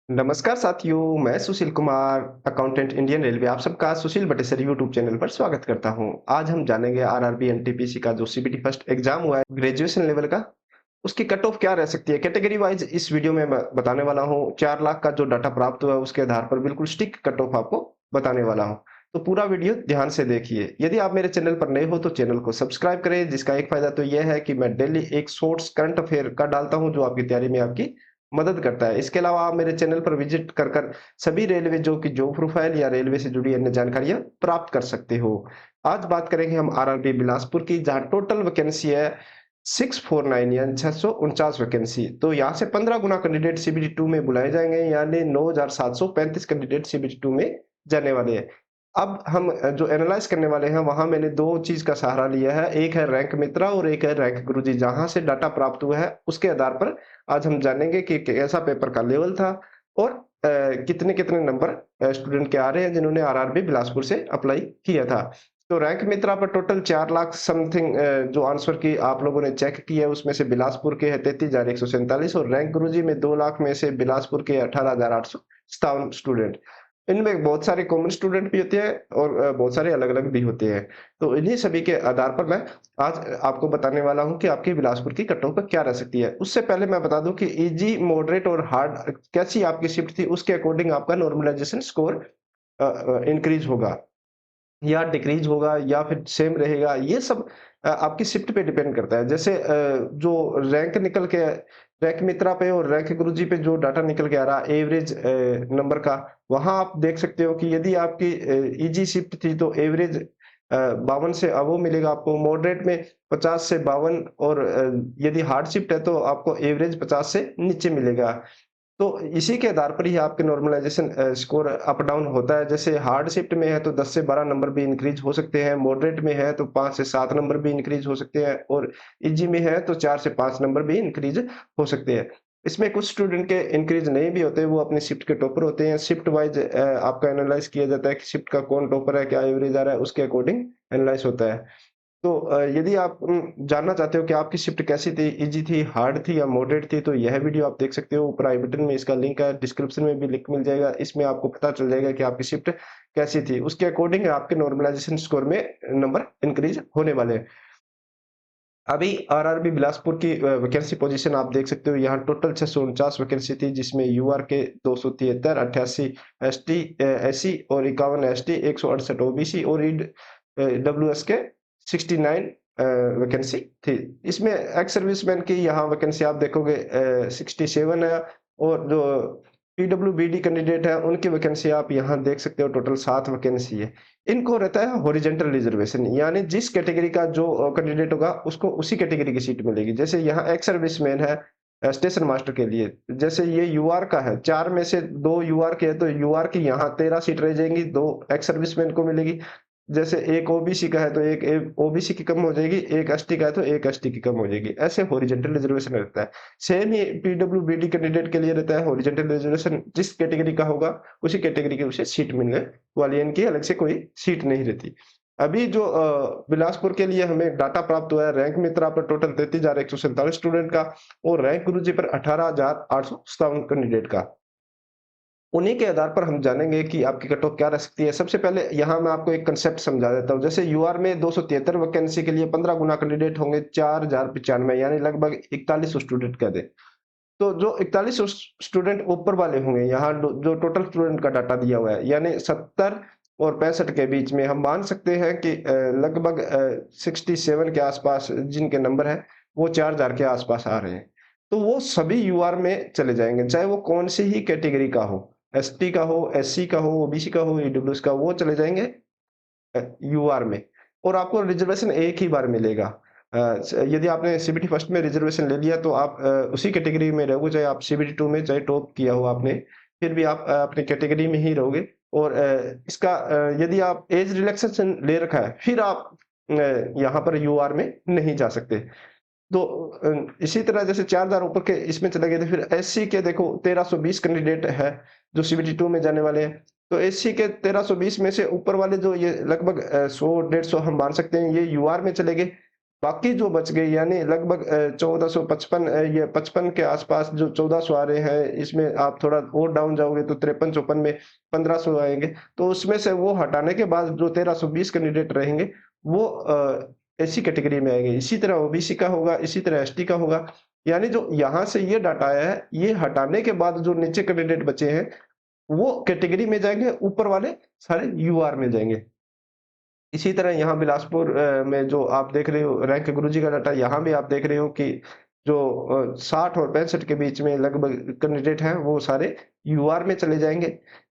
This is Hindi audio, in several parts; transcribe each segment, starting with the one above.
नमस्कार साथियों, मैं Sushil Kumar, accountant Indian railway आप सबका सुशील बटेसर यूट्यूब चैनल पर स्वागत करता हूं। आज हम जानेंगे आरआरबी एनटीपीसी का जो सीबीटी फर्स्ट एग्जाम हुआ है ग्रेजुएशन लेवल का, उसकी कट ऑफ क्या रह सकती है। कैटेगरी वाइज इस वीडियो में मैं बताने वाला हूं। 4 लाख का जो डाटा प्राप्त हुआ है उसके आधार पर बिल्कुल स्टिक कट ऑफ आपको बताने वाला हूं। तो पूरा वीडियो ध्यान से देखिए। यदि आप मेरे चैनल पर नए हो तो चैनल को सब्सक्राइब करें, जिसका एक फायदा तो यह है कि मैं डेली एक शॉर्ट्स करंट अफेयर का डालता हूं जो आपकी तैयारी में आपकी मदद करता है। इसके अलावा आप मेरे चैनल पर विजिट कर कर सभी रेलवे जो कि जॉब प्रोफाइल या रेलवे से जुड़ी अन्य जानकारियां प्राप्त कर सकते हो। आज बात करेंगे हम आरआरबी बिलासपुर की, जहां टोटल वैकेंसी है 649 यानी 649 वैकेंसी। तो यहाँ से 15 गुना कैंडिडेट सीबीटी 2 में बुलाए जाएंगे, यानी 9735 कैंडिडेट सीबीटी 2 में जाने वाले हैं। अब हम जो एनालाइज करने वाले हैं वहां मैंने दो चीज का सहारा लिया है, एक है रैंक मित्रा और एक है रैंक गुरुजी। जहां से डाटा प्राप्त हुआ है उसके आधार पर आज हम जानेंगे कि कैसा पेपर का लेवल था और कितने कितने नंबर स्टूडेंट के आ रहे हैं जिन्होंने आरआरबी बिलासपुर से अप्लाई किया था। तो रैंक मित्रा पर टोटल 4 लाख समथिंग जो आंसर की आप लोगों ने चेक किया है उसमें से बिलासपुर के है 33,147 और रैंक गुरुजी में 2 लाख में से बिलासपुर के 18,857 स्टूडेंट। इनमें बहुत सारे कॉमन स्टूडेंट भी होते हैं और बहुत सारे अलग अलग भी होते हैं। तो इन्हीं सभी के आधार पर मैं आज आपको बताने वाला हूं कि आपकी बिलासपुर की कट ऑफ क्या रह सकती है। उससे पहले मैं बता दूं कि इजी, मॉडरेट और हार्ड कैसी आपकी शिफ्ट थी, उसके अकॉर्डिंग आपका नॉर्मलाइजेशन स्कोर इंक्रीज होगा या डिक्रीज होगा या फिर सेम रहेगा। ये सब आपकी शिफ्ट पे डिपेंड करता है। जैसे जो रैंक निकल के रैंक मित्रा पे और रैंक गुरुजी पे जो डाटा निकल के आ रहा है एवरेज नंबर का, वहां आप देख सकते हो कि यदि आपकी इजी शिफ्ट थी तो एवरेज 52 से अबव मिलेगा आपको, मॉडरेट में 50 से 52 और यदि हार्ड शिफ्ट है तो आपको एवरेज 50 से नीचे मिलेगा। तो इसी के आधार पर ही आपके नॉर्मलाइजेशन स्कोर अप डाउन होता है। जैसे हार्ड शिफ्ट में है तो 10 से 12 नंबर भी इंक्रीज हो सकते हैं, मॉडरेट में है तो 5 से 7 नंबर भी इंक्रीज हो सकते हैं और इजी में है तो 4 से 5 नंबर भी इंक्रीज हो सकते हैं। इसमें कुछ स्टूडेंट के इंक्रीज नहीं भी होते, वो अपनी शिफ्ट के टॉपर होते हैं। शिफ्ट वाइज आपका एनालाइज किया जाता है कि शिफ्ट का कौन टॉपर है, क्या एवरेज आ रहा है, उसके अकॉर्डिंग एनालाइज होता है। तो यदि आप जानना चाहते हो कि आपकी शिफ्ट कैसी थी, ईज़ी थी, हार्ड थी या मॉडरेट थी, तो यह वीडियो आप देख सकते हो। ऊपर आई बटन में इसका लिंक है, डिस्क्रिप्शन में भी लिंक मिल जाएगा। इसमें आपको पता चल जाएगा कि आपकी शिफ्ट कैसी थी। उसके अकॉर्डिंग आपके नॉर्मलाइजेशन स्कोर में नंबर इंक्रीज होने वाले हैं। अभी आरआरबी बिलासपुर की वैकेंसी पोजीशन आप देख सकते हो। यहाँ टोटल 649 वैकेंसी थी, जिसमें यूआर के 273, 88 एसटी एससी और 51 एसटी, 168 ओबीसी और ईडब्ल्यूएस के 69 वैकेंसी थी। इसमें एक्स सर्विसमैन की यहाँ वैकेंसी आप देखोगे 67 है और जो पीडब्ल्यूबीडी कैंडिडेट है उनकी वैकेंसी आप यहाँ देख सकते हो, टोटल 7 वैकेंसी है। इनको रहता है हॉरिजेंटल रिजर्वेशन, यानी जिस कैटेगरी का जो कैंडिडेट होगा उसको उसी कैटेगरी की सीट मिलेगी। जैसे यहाँ एक्स सर्विसमैन है स्टेशन मास्टर के लिए, जैसे ये यूआर का है, 4 में से 2 यूआर के है तो यूआर की यहाँ 13 सीट रह जाएंगी, 2 एक्स सर्विसमैन को मिलेगी। जैसे एक ओबीसी का है तो एक ओबीसी की कम हो जाएगी, एक एसटी का है तो एक एसटी की कम हो जाएगी। ऐसे हॉरिजेंटल रिजर्वेशन रहता है। सेम ही पीडब्ल्यूबीडी कैंडिडेट के लिए रहता है हॉरिजेंटल रिजर्वेशन, जिस कैटेगरी का होगा उसी कैटेगरी की उसे सीट मिलने वाली है, इनकी अलग से कोई सीट नहीं रहती। अभी जो बिलासपुर के लिए हमें डाटा प्राप्त हुआ है, रैंक मित्रा पर टोटल 33,147 स्टूडेंट का और रैंक गुरुजी पर 18,857 कैंडिडेट का। उन्हीं के आधार पर हम जानेंगे कि आपकी कट ऑफ क्या रह सकती है। सबसे पहले यहाँ मैं आपको एक कांसेप्ट समझा देता हूँ। जैसे यूआर में 273 वैकेंसी के लिए 15 गुना कैंडिडेट होंगे, 4,095 यानी लगभग 4100 स्टूडेंट कह दें। तो जो 4100 स्टूडेंट ऊपर वाले होंगे, यहाँ जो टोटल स्टूडेंट का डाटा दिया हुआ है, यानी 70 और 65 के बीच में हम मान सकते हैं कि लगभग 67 के आसपास जिनके नंबर है वो 4,000 के आसपास आ रहे हैं। तो वो सभी यूआर में चले जाएंगे, चाहे वो कौन सी ही कैटेगरी का हो, एसटी का हो, एससी का हो, ओबीसी का हो, ईडब्ल्यूएस का, वो चले जाएंगे यूआर में और आपको रिजर्वेशन एक ही बार मिलेगा। यदि आपने सीबीटी फर्स्ट में रिजर्वेशन ले लिया तो आप उसी कैटेगरी में रहोगे, चाहे आप सीबीटी टू में चाहे टॉप किया हो आपने, फिर भी आप अपनी कैटेगरी में ही रहोगे। और इसका यदि आप एज रिलैक्सेशन ले रखा है फिर आप यहाँ पर यूआर में नहीं जा सकते। तो इसी तरह जैसे 4,000 ऊपर के इसमें चले गए थे, फिर एससी के देखो 1320 कैंडिडेट है जो सीबीटी 2 में जाने वाले हैं। तो एससी के 1320 में से ऊपर वाले जो ये लगभग 100 150 हम मान सकते हैं ये यूआर में चले गए। बाकी जो बच गए यानी लगभग 1455 ये 55 के आसपास जो 1400 आ रहे हैं, इसमें आप थोड़ा और डाउन जाओगे तो 53-54 में 1500 आएँगे। तो उसमें से वो हटाने के बाद जो 1320 कैंडिडेट रहेंगे, वो एससी कैटेगरी में आएँगे। इसी तरह ओबीसी का होगा, इसी तरह एसटी का होगा। यानी जो यहाँ से ये डाटा आया है, ये हटाने के बाद जो नीचे कैंडिडेट बचे हैं, वो कैटेगरी में जाएँगे, ऊपर वाले सारे यूआर में जाएँगे। इसी तरह यहाँ बिलासपुर में जो आप देख रहे हो रैंक गुरुजी का डाटा, यहाँ भी आप देख रहे हो कि जो 60 और 65 के बीच में लगभग कैंडिडेट हैं, वो सारे यूआर में चले जाएँगे।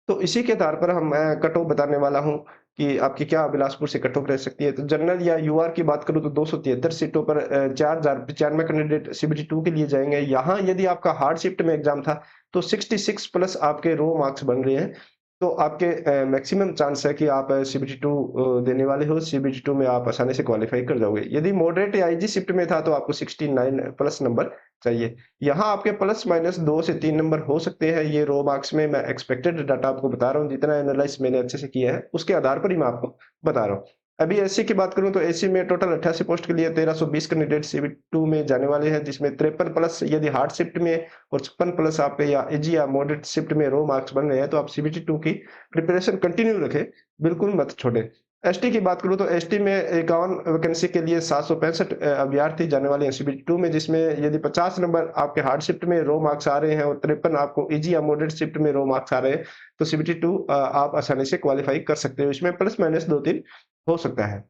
तो इसी के आधार पर मैं कट ऑफ बताने वाला हूँ कि आपकी क्या बिलासपुर से कट ऑफ रह सकती है। तो जनरल या यूआर की बात करूँ तो 273 सीटों पर 4095 कैंडिडेट सीबीटी 2 के लिए जाएँगे। यहाँ यदि आपका हार्ड शिफ्ट में एग्ज़ाम था, तो 66 प्लस आपके रो मार्क्स बन रहे हैं। तो आपके मैक्सिमम चांस है कि आप सीबीटी 2 देने वाले हो, सीबीटी 2 में आप आसानी से क्वालीफाई कर जाओगे। यदि मॉडरेट या ईजी शिफ्ट में था तो आपको 69 प्लस नंबर चाहिए। यहाँ आपके प्लस माइनस 2 से 3 नंबर हो सकते हैं, ये रो मार्क्स में मैं एक्सपेक्टेड डाटा आपको बता रहा हूँ, जितना एनालाइज़ मैंने अच्छे से किया है, उसके आधार पर ही मैं आपको बता रहा हूँ। अभी एससी की बात करूँ तो एससी में टोटल 88 पोस्ट के लिए 1320 कैंडिडेट सीबीटी 2 में जाने वाले हैं, जिसमें 53 प्लस यदि हार्ड शिफ्ट में और 56 प्लस आपके या ईजी या मॉडरेट शिफ्ट में रो मार्क्स बन रहे हैं, तो आप सीबीटी 2 की प्रिपरेशन कंटिन्यू रखें, बिल्कुल मत छोड़ें। एसटी की बात करूँ तो एसटी में 51 वैकेंसी के लिए 765 अभ्यर्थी जाने वाले हैं सीबीटी 2 में, जिसमें यदि 50 नंबर आपके हार्ड शिफ्ट में रो मार्क्स आ रहे हैं और 53 आपको ईजी या मॉडरेट शिफ्ट में रो मार्क्स आ रहे हैं, तो सीबीटी 2 आप आसानी से क्वालीफाई कर सकते हो। इसमें प्लस माइनस 2-3 हो सकता है।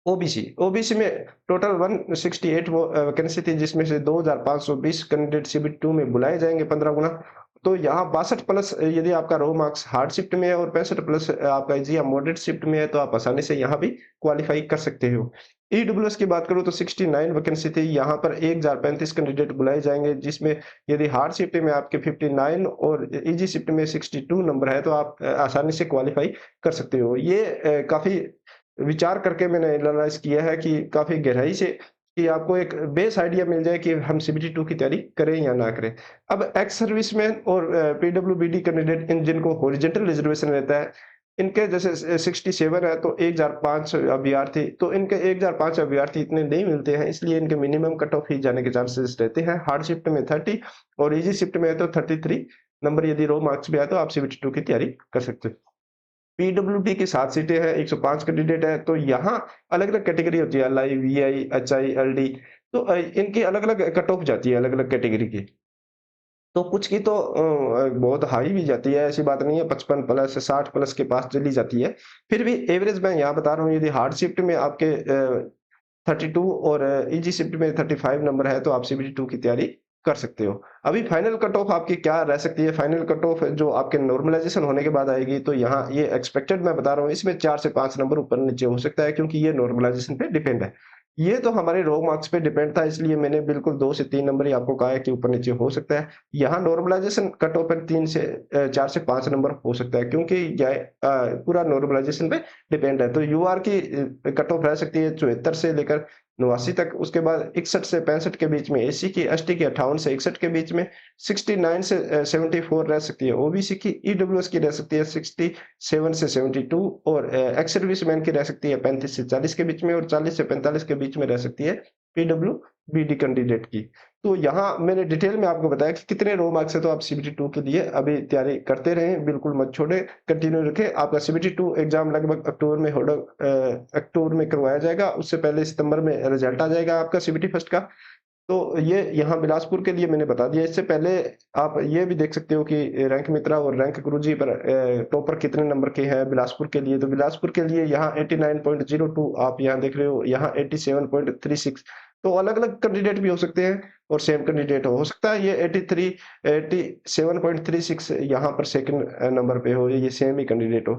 ओबीसी, ओबीसी में टोटल 168 वो वैकेंसी थी, जिसमें से 2520 कैंडिडेट सीबीटी 2 में बुलाए जाएँगे 15 गुना। तो यहाँ 62 प्लस यदि आपका रो मार्क्स हार्ड शिफ्ट में है और 65 प्लस आपका ईजी या मॉडरेट शिफ्ट में है, तो आप आसानी से यहाँ भी क्वालीफाई कर सकते हो। ईडब्ल्यूएस की बात करूँ तो 69 वैकेंसी थी, यहाँ पर 1035 कैंडिडेट बुलाए जाएँगे, जिसमें यदि हार्ड शिफ्ट में आपके 59 और ईजी शिफ्ट में 62 नंबर है, तो आप आसानी से क्वालीफाई कर सकते हो। ये काफ़ी विचार करके मैंने एनालाइज़ किया है कि काफ़ी गहराई से कि आपको एक बेस आइडिया मिल जाए कि हम सीबीटी 2 की तैयारी करें या ना करें। अब एक्स सर्विसमैन और पीडब्ल्यूबीडी कैंडिडेट इन जिनको हॉरिज़ॉन्टल रिज़र्वेशन रहता है, इनके जैसे 67 है तो 1005 अभ्यर्थी, तो इनके 1005 अभ्यर्थी इतने नहीं मिलते हैं, इसलिए इनके मिनिमम कट ऑफ ही जाने के चांसेस रहते हैं। हार्ड शिफ्ट में 30 और ईज़ी शिफ्ट में है तो 33 नंबर यदि रो मार्क्स भी आए तो आप सीबीटी 2 की तैयारी कर सकते हो। पीडब्ल्यूडी की 7 सीटें हैं, 105 कैंडिडेट हैं, तो यहाँ अलग-अलग कैटेगरी होती है, एलआई, वीआई, एचआई, एलडी, तो इनकी अलग-अलग कट ऑफ जाती है अलग-अलग कैटेगरी की। तो कुछ की तो बहुत हाई भी जाती है, ऐसी बात नहीं है, 55 प्लस, 60 प्लस के पास चली जाती है। फिर भी एवरेज मैं यहाँ बता रहा हूँ, यदि हार्ड शिफ्ट में आपके 32 और ईजी शिफ्ट में 35 नंबर है, तो आप सीबीटी 2 की तैयारी कर सकते हो। अभी फाइनल कट ऑफ आपकी क्या रह सकती है? फाइनल कट ऑफ जो आपके नॉर्मलाइज़ेशन होने के बाद आएगी, तो यहाँ ये एक्सपेक्टेड मैं बता रहा हूँ, इसमें 4 से 5 नंबर ऊपर-नीचे हो सकता है, क्योंकि ये नॉर्मलाइज़ेशन पे डिपेंड है। ये तो हमारे रो मार्क्स पे डिपेंड था, इसलिए मैंने बिल्कुल 2 से 3 नंबर ही आपको कहा है कि ऊपर-नीचे हो सकता है। यहाँ नॉर्मलाइज़ेशन कट ऑफ पे 3 से 4 से 5 नंबर हो सकता है, क्योंकि पूरा नॉर्मलाइज़ेशन पे डिपेंड है। तो यूआर की कट ऑफ रह सकती है 74 से लेकर 89 तक, उसके बाद 61 से 65 के बीच में एससी की, एसटी की 58 से 61 के बीच में, 69 से 74 रह सकती है ओबीसी की, ईडब्ल्यूएस की रह सकती है 67 से 72 और एक्स सर्विसमैन की रह सकती है 35 से 40 के बीच में और 40 से 45 के बीच में रह सकती है पीडब्ल्यूबीडी कैंडिडेट की। तो यहाँ मैंने डिटेल में आपको बताया कि कितने रो मार्क्स है, तो आप सीबीटी 2 के लिए अभी तैयारी करते रहें, बिल्कुल मत छोड़ें, कंटिन्यू रखें। आपका सीबीटी 2 एग्ज़ाम लगभग अक्टूबर में करवाया जाएगा, उससे पहले सितंबर में रिज़ल्ट आ जाएगा आपका सीबीटी फर्स्ट का। तो ये यहाँ बिलासपुर के लिए मैंने बता दिया। इससे पहले आप ये भी देख सकते हो कि रैंक मित्रा और रैंक गुरुजी पर टॉपर कितने नंबर के हैं बिलासपुर के लिए। तो बिलासपुर के लिए यहाँ 89.02 आप यहाँ देख रहे हो, यहाँ 87.36, तो अलग-अलग कैंडिडेट भी हो सकते हैं और सेम कैंडिडेट हो सकता है ये 83 87.36 यहाँ पर सेकंड नंबर पे हो, ये सेम ही कैंडिडेट हो।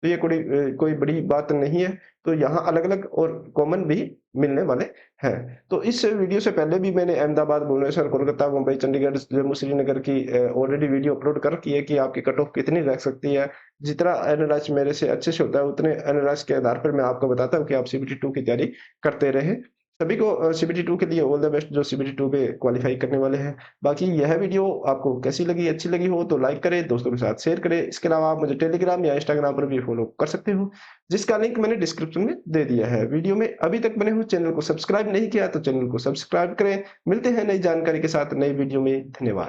तो ये कोई बड़ी बात नहीं है। तो यहाँ अलग-अलग और कॉमन भी मिलने वाले हैं। तो इस वीडियो से पहले भी मैंने अहमदाबाद, भुवनेश्वर, कोलकाता, मुंबई, चंडीगढ़, जम्मू, श्रीनगर की ऑलरेडी वीडियो अपलोड कर रखी है कि आपकी कट ऑफ कितनी रह सकती है। जितना एनालाइज़ मेरे से अच्छे से होता है, उतने एनालाइज़ के आधार पर मैं आपको बताता हूँ कि आप सीबीटी 2 की तैयारी करते रहें। सभी को सीबीटी 2 के लिए ऑल द बेस्ट जो सीबीटी 2 पे क्वालीफाई करने वाले हैं। बाकी यह वीडियो आपको कैसी लगी, अच्छी लगी हो तो लाइक करें, दोस्तों के साथ शेयर करें। इसके अलावा आप मुझे टेलीग्राम या इंस्टाग्राम पर भी फॉलो कर सकते हो, जिसका लिंक मैंने डिस्क्रिप्शन में दे दिया है। वीडियो में अभी तक बने हो चैनल को सब्सक्राइब नहीं किया तो चैनल को सब्सक्राइब करें। मिलते हैं नई जानकारी के साथ नई वीडियो में। धन्यवाद।